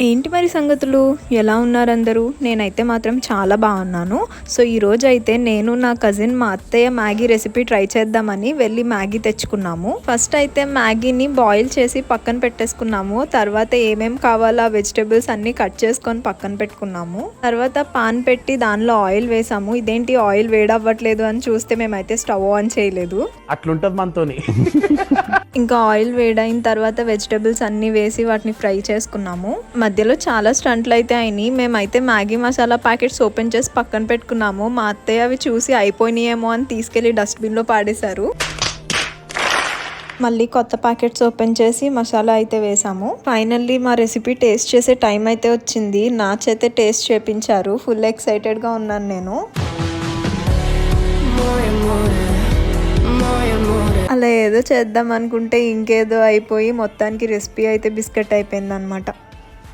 ఏంటి మరి సంగతులు? ఎలా ఉన్నారు అందరూ? నేనైతే మాత్రం చాలా బాగున్నాను. సో ఈరోజు అయితే నేను నా కజిన్ మా అత్తయ్య మ్యాగీ రెసిపీ ట్రై చేద్దామని వెళ్ళి మ్యాగీ తెచ్చుకున్నాము. ఫస్ట్ అయితే మ్యాగీని బాయిల్ చేసి పక్కన పెట్టేసుకున్నాము. తర్వాత ఏమేం కావాలో ఆ వెజిటేబుల్స్ అన్ని కట్ చేసుకొని పక్కన పెట్టుకున్నాము. తర్వాత పాన్ పెట్టి దానిలో ఆయిల్ వేసాము. ఇదేంటి ఆయిల్ వేడవ్వట్లేదు అని చూస్తే మేమైతే స్టవ్ ఆన్ చేయలేదు. అట్లుంటది మనతోని. ఇంకా ఆయిల్ వేడైన తర్వాత వెజిటేబుల్స్ అన్ని వేసి వాటిని ఫ్రై చేసుకున్నాము. మధ్యలో చాలా స్టంట్లు అయితే అయినాయి. మేమైతే మ్యాగీ మసాలా ప్యాకెట్స్ ఓపెన్ చేసి పక్కన పెట్టుకున్నాము. మా అత్తయ్య అవి చూసి అయిపోయినాయేమో అని తీసుకెళ్లి డస్ట్బిన్లో పాడేశారు. మళ్ళీ కొత్త ప్యాకెట్స్ ఓపెన్ చేసి మసాలా అయితే వేసాము. ఫైనల్లీ మా రెసిపీ టేస్ట్ చేసే టైం అయితే వచ్చింది. నా చేతే టేస్ట్ చేపించారు. ఫుల్ ఎక్సైటెడ్గా ఉన్నాను నేను. అలా ఏదో చేద్దాం అనుకుంటే ఇంకేదో అయిపోయి మొత్తానికి రెసిపీ అయితే బిస్కెట్ అయిపోయింది అనమాట.